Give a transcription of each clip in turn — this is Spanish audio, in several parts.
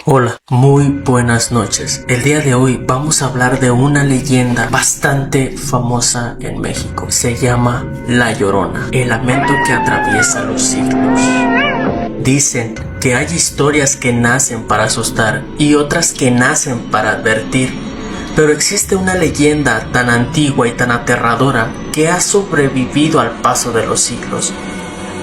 Hola, muy buenas noches. El día de hoy vamos a hablar de una leyenda bastante famosa en México. Se llama La Llorona, el lamento que atraviesa los siglos. Dicen que hay historias que nacen para asustar y otras que nacen para advertir, pero existe una leyenda tan antigua y tan aterradora que ha sobrevivido al paso de los siglos,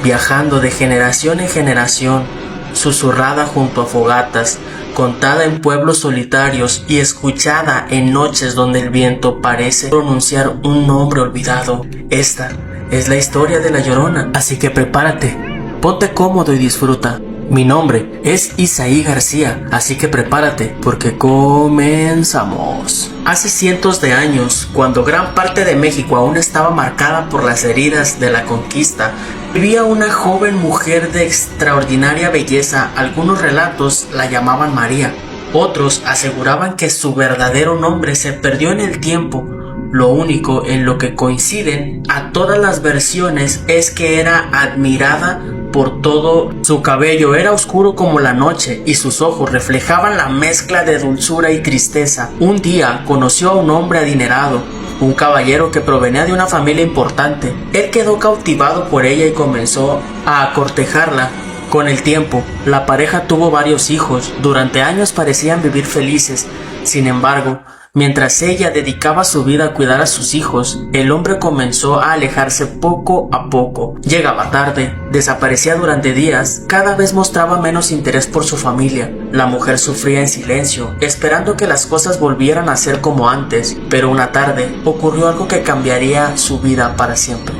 viajando de generación en generación, susurrada junto a fogatas, contada en pueblos solitarios y escuchada en noches donde el viento parece pronunciar un nombre olvidado. Esta es la historia de La Llorona, así que prepárate, ponte cómodo y disfruta. Mi nombre es Isaí García, así que prepárate porque comenzamos. Hace cientos de años, cuando gran parte de México aún estaba marcada por las heridas de la conquista, vivía una joven mujer de extraordinaria belleza. Algunos relatos la llamaban María, otros aseguraban que su verdadero nombre se perdió en el tiempo. Lo único en lo que coinciden a todas las versiones es que era admirada por todo. Su cabello era oscuro como la noche y sus ojos reflejaban la mezcla de dulzura y tristeza. Un día conoció a un hombre adinerado, un caballero que provenía de una familia importante. Él quedó cautivado por ella y comenzó a cortejarla. Con el tiempo, la pareja tuvo varios hijos. Durante años parecían vivir felices. Sin embargo, mientras ella dedicaba su vida a cuidar a sus hijos, el hombre comenzó a alejarse poco a poco. Llegaba tarde, desaparecía durante días, cada vez mostraba menos interés por su familia. La mujer sufría en silencio, esperando que las cosas volvieran a ser como antes, pero una tarde ocurrió algo que cambiaría su vida para siempre.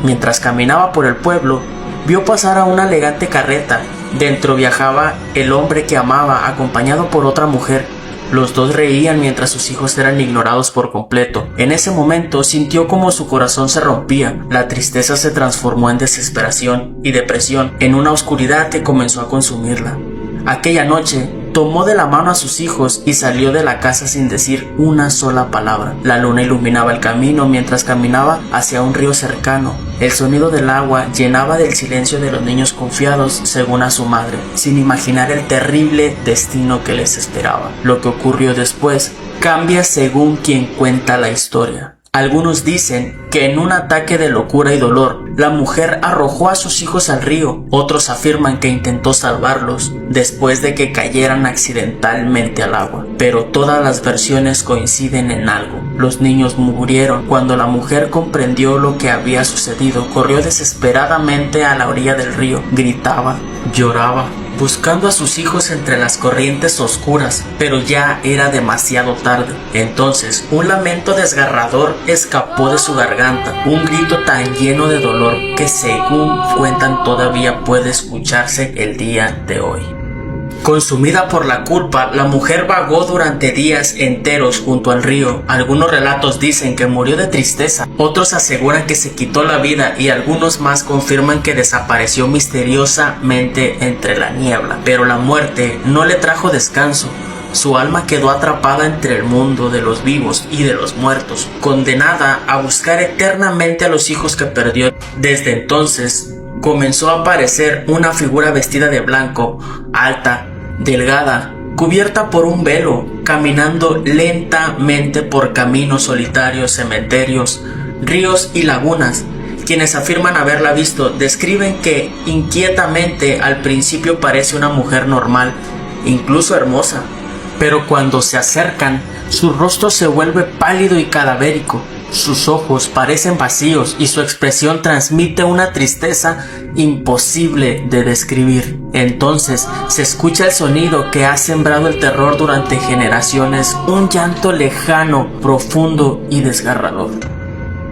Mientras caminaba por el pueblo, vio pasar a una elegante carreta. Dentro viajaba el hombre que amaba, acompañado por otra mujer. Los dos reían mientras sus hijos eran ignorados por completo. En ese momento sintió como su corazón se rompía. La tristeza se transformó en desesperación y depresión, en una oscuridad que comenzó a consumirla. Aquella noche, tomó de la mano a sus hijos y salió de la casa sin decir una sola palabra. La luna iluminaba el camino mientras caminaba hacia un río cercano. El sonido del agua llenaba del silencio de los niños confiados, según a su madre, sin imaginar el terrible destino que les esperaba. Lo que ocurrió después cambia según quien cuenta la historia. Algunos dicen que en un ataque de locura y dolor, la mujer arrojó a sus hijos al río. Otros afirman que intentó salvarlos después de que cayeran accidentalmente al agua. Pero todas las versiones coinciden en algo. Los niños murieron. Cuando la mujer comprendió lo que había sucedido, corrió desesperadamente a la orilla del río. Gritaba, lloraba, buscando a sus hijos entre las corrientes oscuras, pero ya era demasiado tarde. Entonces, un lamento desgarrador escapó de su garganta, un grito tan lleno de dolor que, según cuentan, todavía puede escucharse el día de hoy. Consumida por la culpa, la mujer vagó durante días enteros junto al río. Algunos relatos dicen que murió de tristeza, otros aseguran que se quitó la vida y algunos más confirman que desapareció misteriosamente entre la niebla. Pero la muerte no le trajo descanso. Su alma quedó atrapada entre el mundo de los vivos y de los muertos, condenada a buscar eternamente a los hijos que perdió. Desde entonces, comenzó a aparecer una figura vestida de blanco, alta, delgada, cubierta por un velo, caminando lentamente por caminos solitarios, cementerios, ríos y lagunas. Quienes afirman haberla visto describen que inquietamente al principio parece una mujer normal, incluso hermosa, pero cuando se acercan, su rostro se vuelve pálido y cadavérico. Sus ojos parecen vacíos y su expresión transmite una tristeza imposible de describir. Entonces se escucha el sonido que ha sembrado el terror durante generaciones, un llanto lejano, profundo y desgarrador.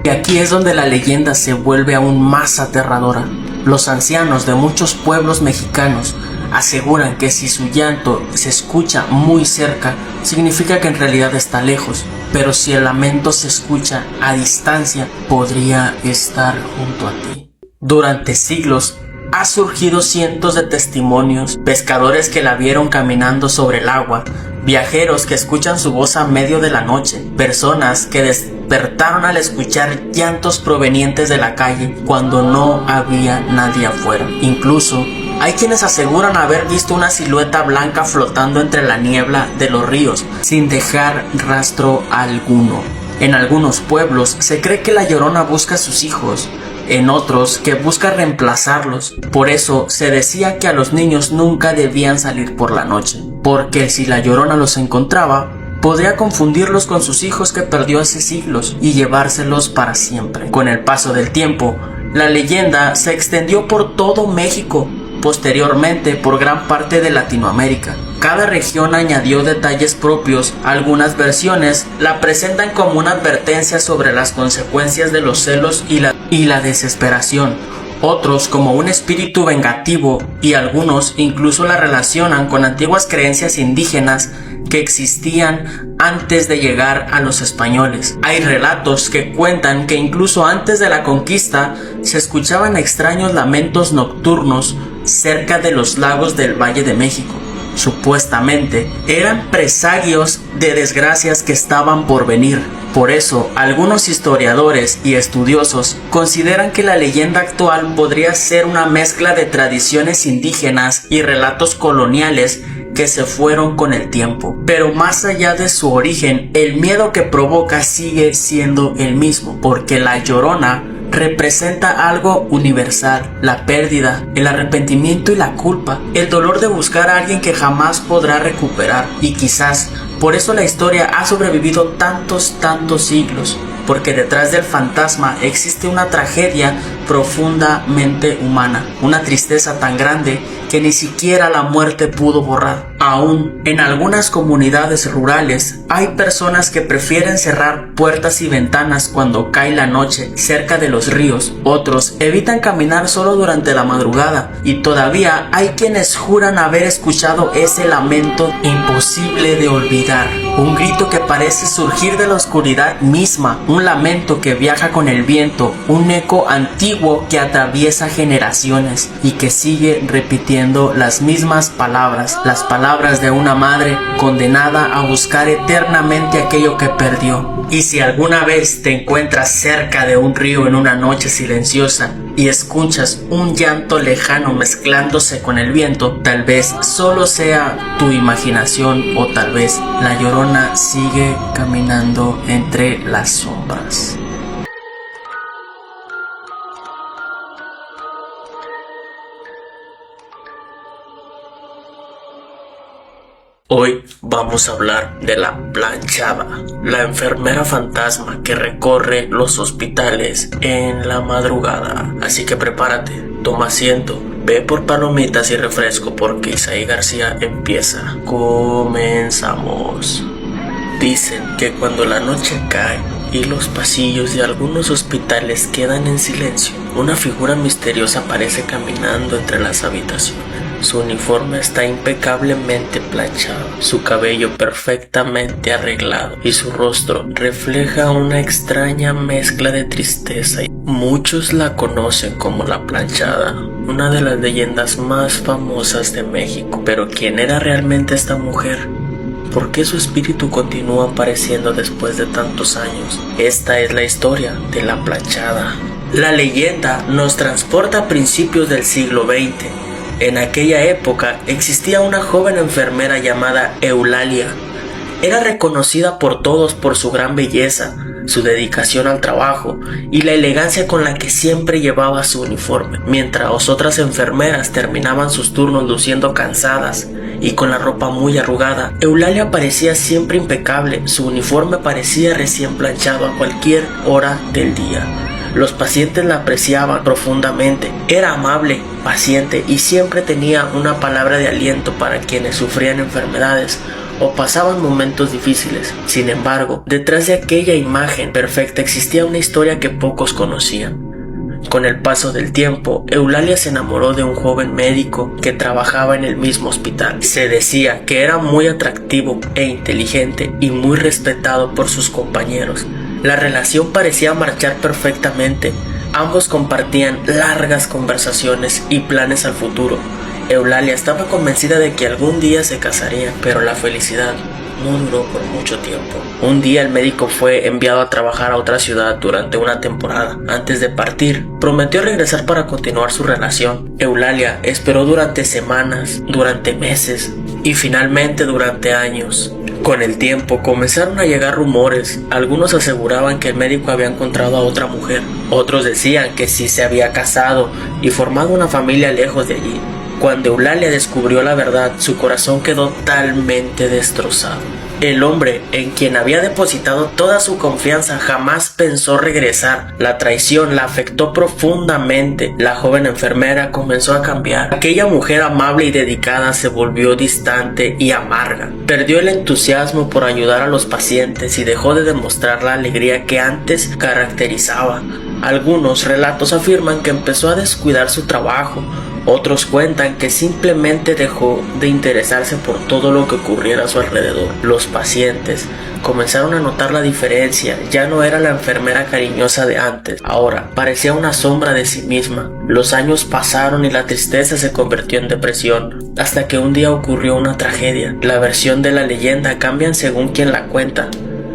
Y aquí es donde la leyenda se vuelve aún más aterradora. Los ancianos de muchos pueblos mexicanos aseguran que si su llanto se escucha muy cerca, significa que en realidad está lejos, pero si el lamento se escucha a distancia, podría estar junto a ti. Durante siglos ha surgido cientos de testimonios, pescadores que la vieron caminando sobre el agua, viajeros que escuchan su voz a medio de la noche, personas que despertaron al escuchar llantos provenientes de la calle cuando no había nadie afuera. Incluso Hay quienes aseguran haber visto una silueta blanca flotando entre la niebla de los ríos, sin dejar rastro alguno. En algunos pueblos se cree que la Llorona busca a sus hijos, en otros que busca reemplazarlos. Por eso se decía que a los niños nunca debían salir por la noche, porque si la Llorona los encontraba, podría confundirlos con sus hijos que perdió hace siglos y llevárselos para siempre. Con el paso del tiempo, la leyenda se extendió por todo México, posteriormente por gran parte de Latinoamérica. Cada región añadió detalles propios. Algunas versiones la presentan como una advertencia sobre las consecuencias de los celos y la desesperación, otros como un espíritu vengativo, y algunos incluso la relacionan con antiguas creencias indígenas que existían antes de llegar a los españoles. Hay relatos que cuentan que incluso antes de la conquista se escuchaban extraños lamentos nocturnos cerca de los lagos del Valle de México. Supuestamente eran presagios de desgracias que estaban por venir. Por eso, algunos historiadores y estudiosos consideran que la leyenda actual podría ser una mezcla de tradiciones indígenas y relatos coloniales que se fueron con el tiempo. Pero más allá de su origen, el miedo que provoca sigue siendo el mismo, porque la Llorona representa algo universal: la pérdida, el arrepentimiento y la culpa, el dolor de buscar a alguien que jamás podrá recuperar. Y quizás por eso la historia ha sobrevivido tantos siglos, porque detrás del fantasma existe una tragedia profundamente humana, una tristeza tan grande que ni siquiera la muerte pudo borrar. Aún en algunas comunidades rurales hay personas que prefieren cerrar puertas y ventanas cuando cae la noche cerca de los ríos. Otros evitan caminar solo durante la madrugada, y todavía hay quienes juran haber escuchado ese lamento imposible de olvidar, un grito que parece surgir de la oscuridad misma, un lamento que viaja con el viento, un eco antiguo que atraviesa generaciones y que sigue repitiendo las mismas palabras, las palabras de una madre condenada a buscar eternamente aquello que perdió. Y si alguna vez te encuentras cerca de un río en una noche silenciosa y escuchas un llanto lejano mezclándose con el viento, tal vez solo sea tu imaginación, o tal vez la Llorona sigue caminando entre las sombras. Hoy vamos a hablar de la planchada, la enfermera fantasma que recorre los hospitales en la madrugada. Así que prepárate, toma asiento, ve por palomitas y refresco, porque Isaí García empieza. Comenzamos. Dicen que cuando la noche cae y los pasillos de algunos hospitales quedan en silencio, una figura misteriosa aparece caminando entre las habitaciones. Su uniforme está impecablemente planchado, su cabello perfectamente arreglado y su rostro refleja una extraña mezcla de tristeza. Muchos la conocen como la Planchada, una de las leyendas más famosas de México. Pero ¿quién era realmente esta mujer? ¿Por qué su espíritu continúa apareciendo después de tantos años? Esta es la historia de la Planchada. La leyenda nos transporta a principios del siglo XX. En aquella época existía una joven enfermera llamada Eulalia. Era reconocida por todos por su gran belleza, su dedicación al trabajo y la elegancia con la que siempre llevaba su uniforme. Mientras otras enfermeras terminaban sus turnos luciendo cansadas y con la ropa muy arrugada, Eulalia parecía siempre impecable. Su uniforme parecía recién planchado a cualquier hora del día. Los pacientes la apreciaban profundamente. Era amable, paciente y siempre tenía una palabra de aliento para quienes sufrían enfermedades o pasaban momentos difíciles. Sin embargo, detrás de aquella imagen perfecta existía una historia que pocos conocían. Con el paso del tiempo, Eulalia se enamoró de un joven médico que trabajaba en el mismo hospital. Se decía que era muy atractivo e inteligente y muy respetado por sus compañeros. La relación parecía marchar perfectamente. Ambos compartían largas conversaciones y planes al futuro. Eulalia estaba convencida de que algún día se casarían, pero la felicidad no duró por mucho tiempo. Un día el médico fue enviado a trabajar a otra ciudad durante una temporada. Antes de partir, prometió regresar para continuar su relación. Eulalia esperó durante semanas, durante meses y finalmente durante años. Con el tiempo comenzaron a llegar rumores. Algunos aseguraban que el médico había encontrado a otra mujer. Otros decían que sí se había casado y formado una familia lejos de allí. Cuando Eulalia descubrió la verdad, su corazón quedó totalmente destrozado. El hombre en quien había depositado toda su confianza jamás pensó regresar. La traición la afectó profundamente. La joven enfermera comenzó a cambiar. Aquella mujer amable y dedicada se volvió distante y amarga. Perdió el entusiasmo por ayudar a los pacientes y dejó de demostrar la alegría que antes caracterizaba. Algunos relatos afirman que empezó a descuidar su trabajo. Otros cuentan que simplemente dejó de interesarse por todo lo que ocurriera a su alrededor. Los pacientes comenzaron a notar la diferencia. Ya no era la enfermera cariñosa de antes. Ahora parecía una sombra de sí misma. Los años pasaron y la tristeza se convirtió en depresión. Hasta que un día ocurrió una tragedia. La versión de la leyenda cambian según quien la cuenta.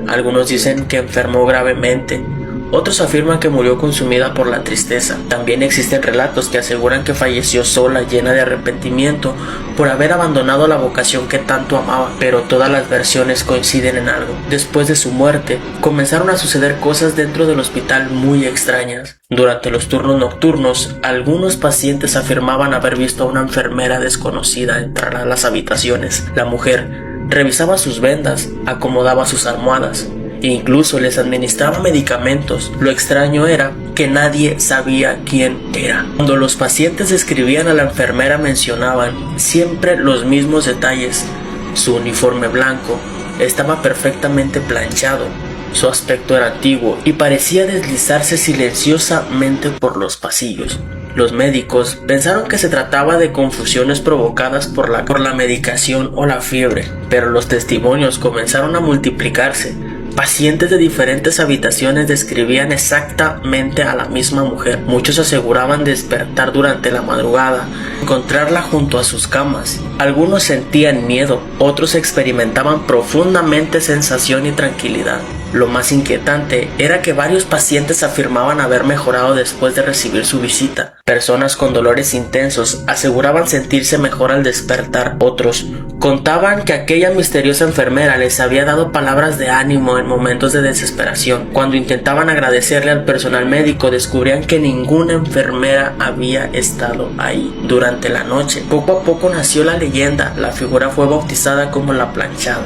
Algunos dicen que enfermó gravemente. Otros afirman que murió consumida por la tristeza. También existen relatos que aseguran que falleció sola, llena de arrepentimiento por haber abandonado la vocación que tanto amaba. Pero todas las versiones coinciden en algo. Después de su muerte, comenzaron a suceder cosas dentro del hospital muy extrañas. Durante los turnos nocturnos, algunos pacientes afirmaban haber visto a una enfermera desconocida entrar a las habitaciones. La mujer revisaba sus vendas, acomodaba sus almohadas. Incluso les administraba medicamentos. Lo extraño era que nadie sabía quién era. Cuando los pacientes describían a la enfermera mencionaban siempre los mismos detalles. Su uniforme blanco estaba perfectamente planchado. Su aspecto era antiguo y parecía deslizarse silenciosamente por los pasillos. Los médicos pensaron que se trataba de confusiones provocadas por la medicación o la fiebre, pero los testimonios comenzaron a multiplicarse. Pacientes de diferentes habitaciones describían exactamente a la misma mujer. Muchos aseguraban despertar durante la madrugada, encontrarla junto a sus camas. Algunos sentían miedo, otros experimentaban profundamente sensación y tranquilidad. Lo más inquietante era que varios pacientes afirmaban haber mejorado después de recibir su visita. Personas con dolores intensos aseguraban sentirse mejor al despertar. Otros contaban que aquella misteriosa enfermera les había dado palabras de ánimo en momentos de desesperación. Cuando intentaban agradecerle al personal médico, descubrían que ninguna enfermera había estado ahí durante la noche. Poco a poco nació la leyenda. La figura fue bautizada como la planchada,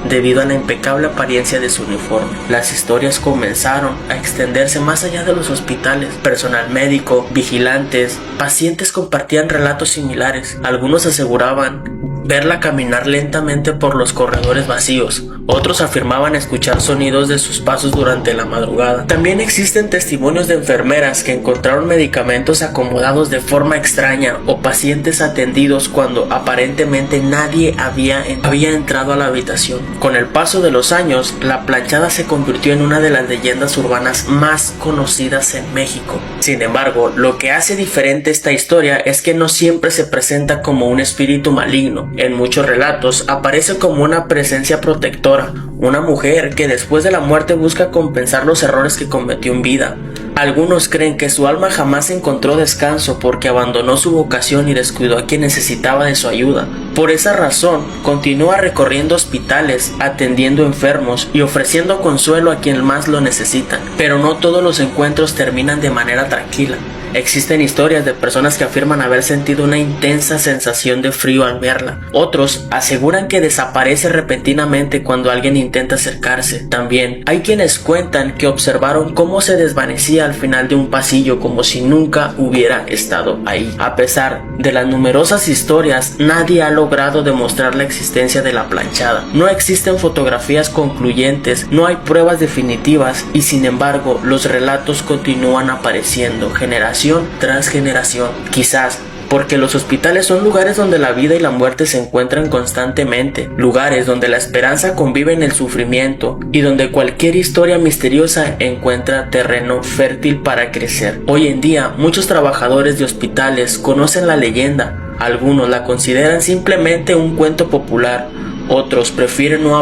debido a la impecable apariencia de su uniforme. Las historias comenzaron a extenderse más allá de los hospitales. Personal médico, vigilantes, pacientes compartían relatos similares. Algunos aseguraban verla caminar lentamente por los corredores vacíos. Otros afirmaban escuchar sonidos de sus pasos durante la madrugada. También existen testimonios de enfermeras que encontraron medicamentos acomodados de forma extraña o pacientes atendidos cuando aparentemente nadie había entrado a la habitación. Con el paso de los años, la planchada se convirtió en una de las leyendas urbanas más conocidas en México. Sin embargo, lo que hace diferente esta historia es que no siempre se presenta como un espíritu maligno. En muchos relatos aparece como una presencia protectora, una mujer que después de la muerte busca compensar los errores que cometió en vida. Algunos creen que su alma jamás encontró descanso porque abandonó su vocación y descuidó a quien necesitaba de su ayuda. Por esa razón, continúa recorriendo hospitales, atendiendo enfermos y ofreciendo consuelo a quien más lo necesita. Pero no todos los encuentros terminan de manera tranquila. Existen historias de personas que afirman haber sentido una intensa sensación de frío al verla. Otros aseguran que desaparece repentinamente cuando alguien intenta acercarse. También hay quienes cuentan que observaron cómo se desvanecía al final de un pasillo como si nunca hubiera estado ahí. A pesar de las numerosas historias, nadie ha logrado demostrar la existencia de la planchada. No existen fotografías concluyentes, no hay pruebas definitivas y sin embargo los relatos continúan apareciendo generación tras generación. Quizás porque los hospitales son lugares donde la vida y la muerte se encuentran constantemente, lugares donde la esperanza convive en el sufrimiento y donde cualquier historia misteriosa encuentra terreno fértil para crecer. Hoy en día, muchos trabajadores de hospitales conocen la leyenda. Algunos la consideran simplemente un cuento popular, Otros prefieren no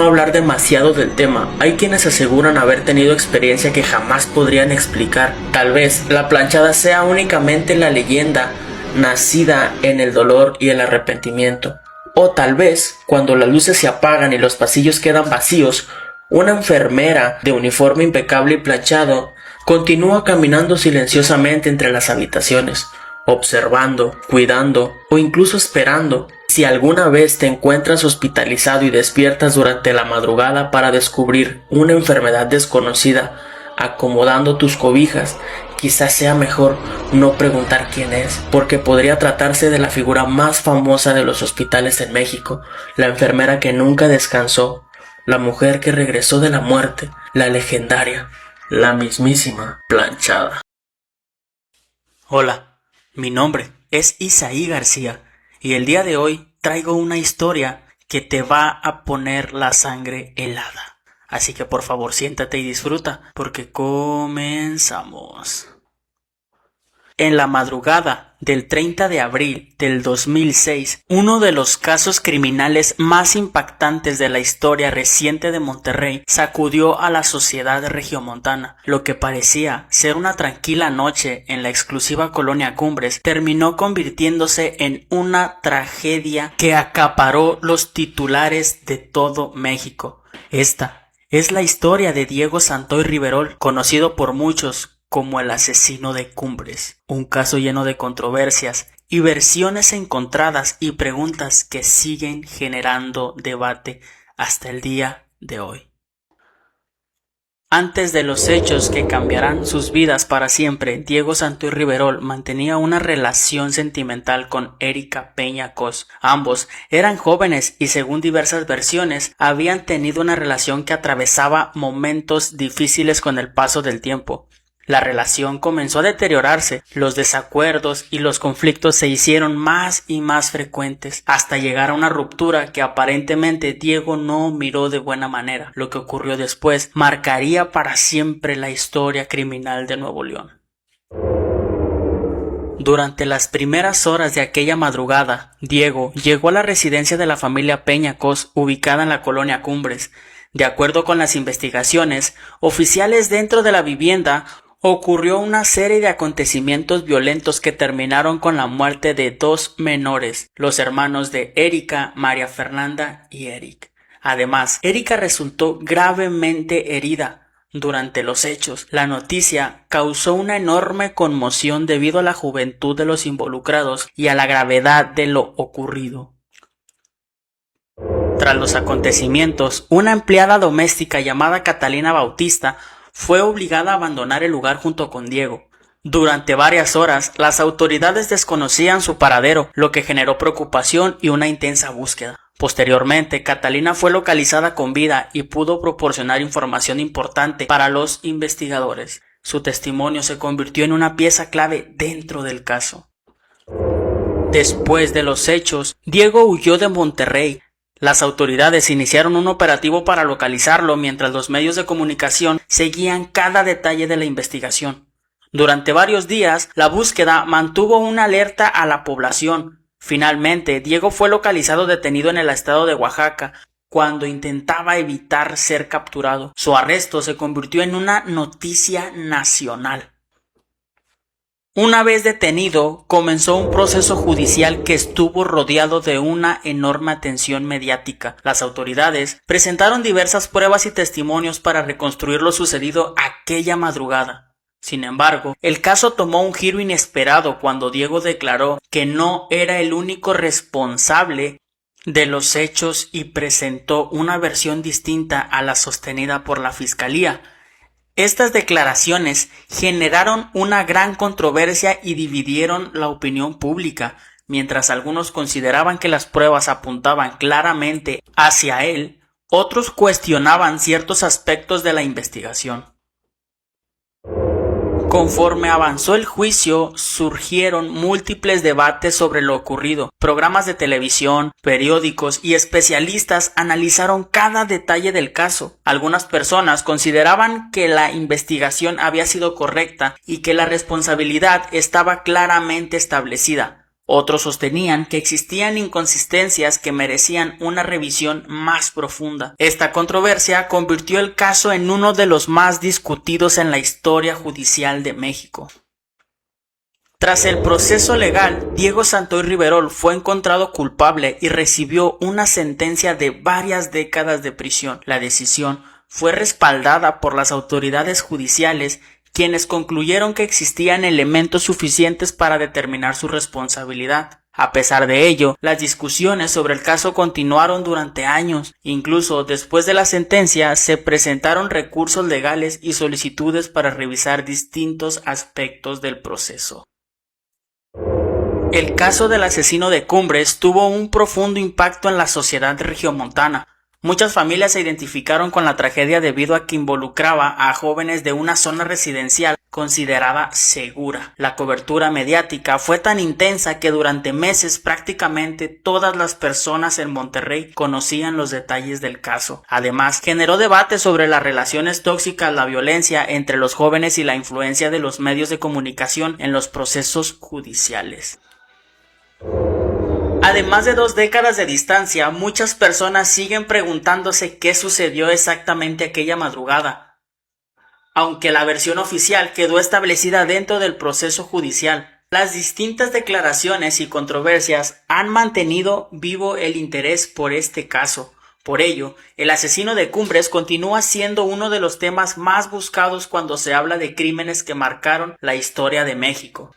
hablar demasiado del tema. Hay quienes aseguran haber tenido experiencia que jamás podrían explicar. Tal vez la planchada sea únicamente la leyenda nacida en el dolor y el arrepentimiento. O tal vez, cuando las luces se apagan y los pasillos quedan vacíos, una enfermera de uniforme impecable y planchado continúa caminando silenciosamente entre las habitaciones, observando, cuidando o incluso esperando. Si alguna vez te encuentras hospitalizado y despiertas durante la madrugada para descubrir una enfermedad desconocida acomodando tus cobijas, quizás sea mejor no preguntar quién es, porque podría tratarse de la figura más famosa de los hospitales en México, la enfermera que nunca descansó, la mujer que regresó de la muerte, la legendaria, la mismísima Planchada. Hola, mi nombre es Isaí García y el día de hoy traigo una historia que te va a poner la sangre helada. Así que por favor siéntate y disfruta porque comenzamos. En la madrugada del 30 de abril del 2006, uno de los casos criminales más impactantes de la historia reciente de Monterrey sacudió a la sociedad regiomontana. Lo que parecía ser una tranquila noche en la exclusiva colonia Cumbres terminó convirtiéndose en una tragedia que acaparó los titulares de todo México. Esta es la historia de Diego Santoy Riverol, conocido por muchos como el asesino de Cumbres, un caso lleno de controversias y versiones encontradas y preguntas que siguen generando debate hasta el día de hoy. Antes de los hechos que cambiarán sus vidas para siempre, Diego Santoy Riverol mantenía una relación sentimental con Erika Peña Cos. Ambos eran jóvenes y, según diversas versiones, habían tenido una relación que atravesaba momentos difíciles con el paso del tiempo. La relación comenzó a deteriorarse, los desacuerdos y los conflictos se hicieron más y más frecuentes, hasta llegar a una ruptura que aparentemente Diego no miró de buena manera. Lo que ocurrió después marcaría para siempre la historia criminal de Nuevo León. Durante las primeras horas de aquella madrugada, Diego llegó a la residencia de la familia Peña Cos, ubicada en la colonia Cumbres. De acuerdo con las investigaciones, oficiales dentro de la vivienda ocurrió una serie de acontecimientos violentos que terminaron con la muerte de dos menores, los hermanos de Erika, María Fernanda y Eric. Además, Erika resultó gravemente herida durante los hechos. La noticia causó una enorme conmoción debido a la juventud de los involucrados y a la gravedad de lo ocurrido. Tras los acontecimientos, una empleada doméstica llamada Catalina Bautista fue obligada a abandonar el lugar junto con Diego. Durante varias horas, las autoridades desconocían su paradero, lo que generó preocupación y una intensa búsqueda. Posteriormente, Catalina fue localizada con vida y pudo proporcionar información importante para los investigadores. Su testimonio se convirtió en una pieza clave dentro del caso. Después de los hechos, Diego huyó de Monterrey. Las autoridades iniciaron un operativo para localizarlo mientras los medios de comunicación seguían cada detalle de la investigación. Durante varios días, la búsqueda mantuvo una alerta a la población. Finalmente, Diego fue localizado detenido en el estado de Oaxaca cuando intentaba evitar ser capturado. Su arresto se convirtió en una noticia nacional. Una vez detenido, comenzó un proceso judicial que estuvo rodeado de una enorme atención mediática. Las autoridades presentaron diversas pruebas y testimonios para reconstruir lo sucedido aquella madrugada. Sin embargo, el caso tomó un giro inesperado cuando Diego declaró que no era el único responsable de los hechos y presentó una versión distinta a la sostenida por la fiscalía. Estas declaraciones generaron una gran controversia y dividieron la opinión pública. Mientras algunos consideraban que las pruebas apuntaban claramente hacia él, otros cuestionaban ciertos aspectos de la investigación. Conforme avanzó el juicio, surgieron múltiples debates sobre lo ocurrido. Programas de televisión, periódicos y especialistas analizaron cada detalle del caso. Algunas personas consideraban que la investigación había sido correcta y que la responsabilidad estaba claramente establecida. Otros sostenían que existían inconsistencias que merecían una revisión más profunda. Esta controversia convirtió el caso en uno de los más discutidos en la historia judicial de México. Tras el proceso legal, Diego Santoy Riverol fue encontrado culpable y recibió una sentencia de varias décadas de prisión. La decisión fue respaldada por las autoridades judiciales, quienes concluyeron que existían elementos suficientes para determinar su responsabilidad. A pesar de ello, las discusiones sobre el caso continuaron durante años. Incluso después de la sentencia, se presentaron recursos legales y solicitudes para revisar distintos aspectos del proceso. El caso del asesino de Cumbres tuvo un profundo impacto en la sociedad regiomontana. Muchas familias se identificaron con la tragedia debido a que involucraba a jóvenes de una zona residencial considerada segura. La cobertura mediática fue tan intensa que durante meses prácticamente todas las personas en Monterrey conocían los detalles del caso. Además, generó debate sobre las relaciones tóxicas, la violencia entre los jóvenes y la influencia de los medios de comunicación en los procesos judiciales. Además de 2 décadas de distancia, muchas personas siguen preguntándose qué sucedió exactamente aquella madrugada. Aunque la versión oficial quedó establecida dentro del proceso judicial, las distintas declaraciones y controversias han mantenido vivo el interés por este caso. Por ello, el asesino de Cumbres continúa siendo uno de los temas más buscados cuando se habla de crímenes que marcaron la historia de México.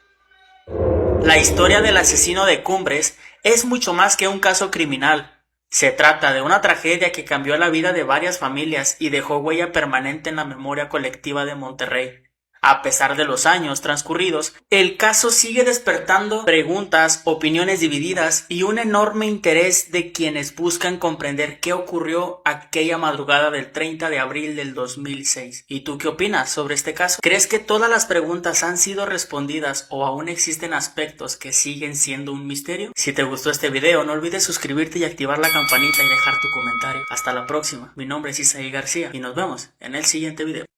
La historia del asesino de Cumbres es mucho más que un caso criminal. Se trata de una tragedia que cambió la vida de varias familias y dejó huella permanente en la memoria colectiva de Monterrey. A pesar de los años transcurridos, el caso sigue despertando preguntas, opiniones divididas y un enorme interés de quienes buscan comprender qué ocurrió aquella madrugada del 30 de abril del 2006. ¿Y tú qué opinas sobre este caso? ¿Crees que todas las preguntas han sido respondidas o aún existen aspectos que siguen siendo un misterio? Si te gustó este video, no olvides suscribirte y activar la campanita y dejar tu comentario. Hasta la próxima. Mi nombre es Isaí García y nos vemos en el siguiente video.